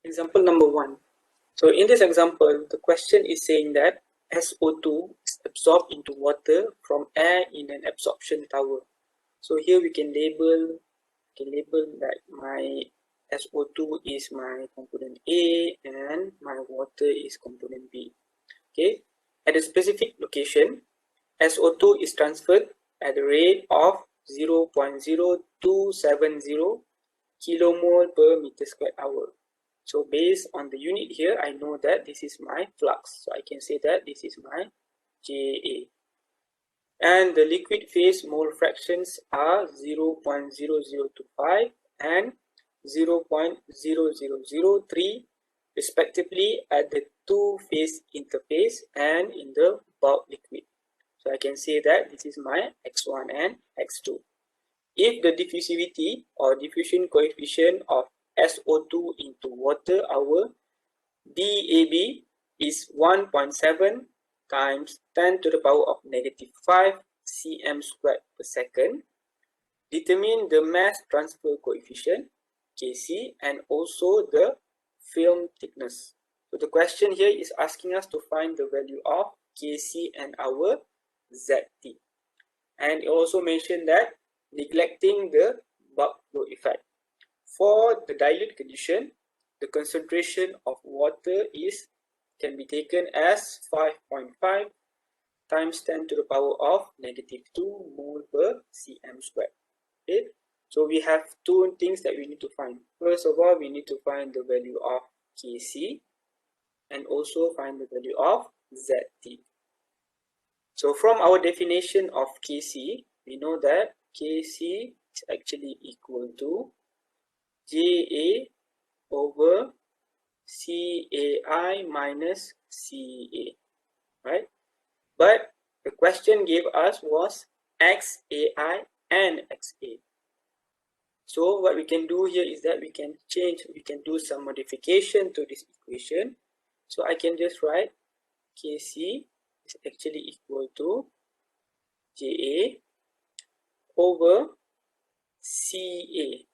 Example number 1. So in this example, the question is saying that SO2 is absorbed into water from air in an absorption tower. So here we can label that my SO2 is my component A and my water is component B. Okay, at a specific location, SO2 is transferred at the rate of 0.0270 kilomole per meter squared hour. So based on the unit here, I know that this is my flux. So I can say that this is my JA. And the liquid phase mole fractions are 0.0025 and 0.0003 respectively at the two-phase interface and in the bulk liquid. So I can say that this is my X1 and X2. If the diffusivity or diffusion coefficient of SO2 into water, our DAB is 1.7 times 10 to the power of negative 5 cm squared per second. Determine the mass transfer coefficient Kc and also the film thickness. So the question here is asking us to find the value of Kc and our Zt. And it also mentioned that neglecting the bulk flow effect. For the dilute condition, the concentration of water can be taken as 5.5 times 10 to the power of negative 2 mole per cm squared. Okay, so we have two things that we need to find. First of all, we need to find the value of Kc and also find the value of Zt. So from our definition of Kc, we know that Kc is actually equal to Ja over Cai minus Ca, right? But the question gave us was Xai and Xa. So what we can do here is that we can do some modification to this equation. So I can just write Kc is actually equal to Ja over Ca.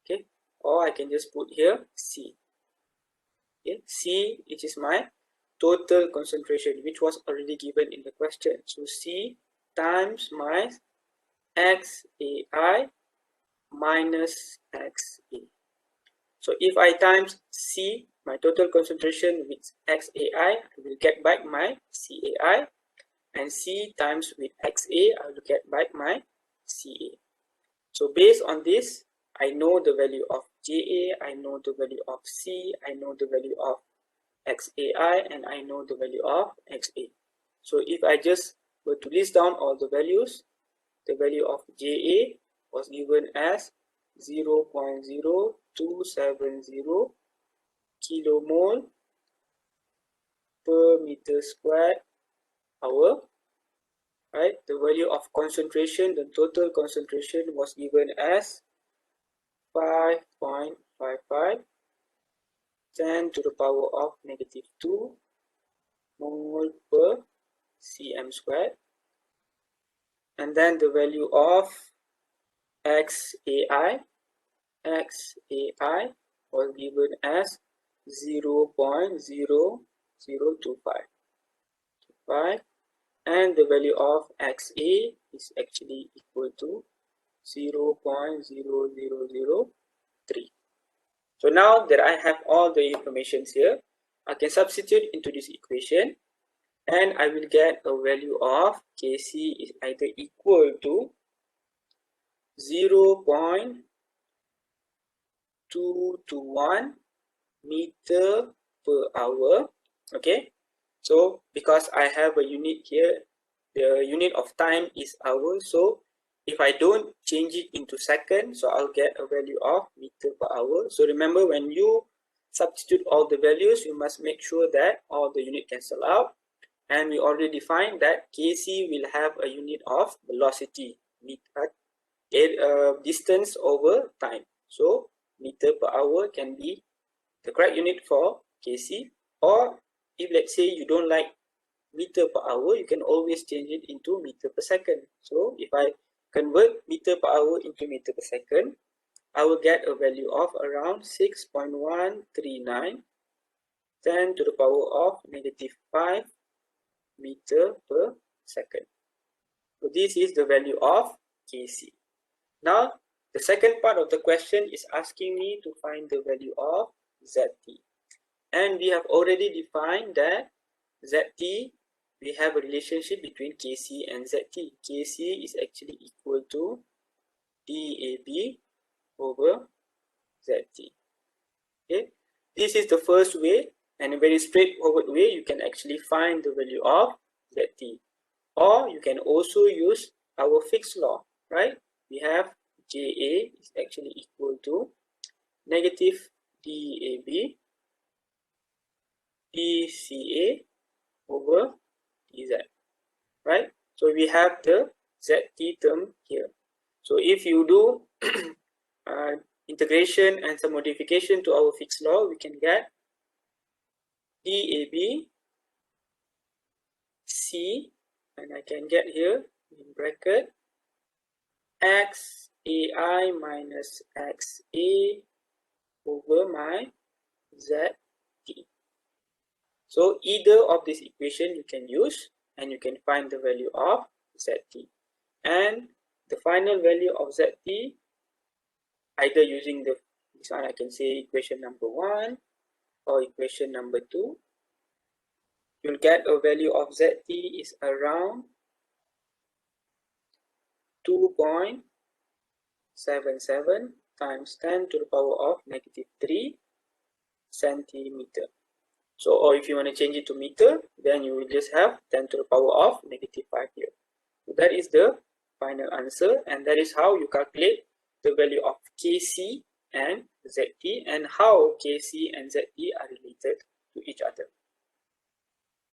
Okay, or I can just put here C. Okay, C, which is my total concentration, which was already given in the question. So C times my Xai minus Xa. So if I times C, my total concentration with Xai, I will get back my Cai, and C times with Xa, I will get back my Ca. So based on this, I know the value of Ja, I know the value of C, I know the value of Xai, and I know the value of Xa. So if I just were to list down all the values, the value of Ja was given as 0.0270 kilomole per meter squared hour. Right, the value of concentration, the total concentration was given as 5.55 10 to the power of negative 2 mole per cm squared, and then the value of Xai was given as 0.0025, and the value of Xa is actually equal to 0.0003. So now that I have all the information here, I can substitute into this equation and I will get a value of Kc is either equal to 0.221 meter per hour. Okay, so because I have a unit here, the unit of time is hour, so if I don't change it into seconds, so I'll get a value of meter per hour. So remember, when you substitute all the values, you must make sure that all the unit cancel out. And we already defined that Kc will have a unit of velocity, distance over time. So meter per hour can be the correct unit for Kc. Or if let's say you don't like meter per hour, you can always change it into meter per second. So if I convert meter per hour into meter per second, I will get a value of around 6.139 10 to the power of -5 meter per second. So this is the value of Kc. Now, the second part of the question is asking me to find the value of Zt. And we have already defined that Zt, we have a relationship between Kc and Zt. Kc is actually equal to dAB over Zt. Okay, this is the first way, and a very straightforward way you can actually find the value of Zt. Or you can also use our fixed law, right? We have Ja is actually equal to negative dAB dCA over dZ, right? So we have the Zt term here. So if you do integration and some modification to our fixed law, we can get dAB C, and I can get here in bracket xai minus xa over my zt. So either of this equation you can use, and you can find the value of zt. And the final value of zt, either using this one, I can say equation number 1 or equation number 2, you'll get a value of zt is around 2.77 times 10 to the power of -3 centimeter. So, or if you want to change it to meter, then you will just have 10 to the power of -5 here. So that is the final answer, and that is how you calculate the value of Kc and Zt, and how Kc and Zt are related.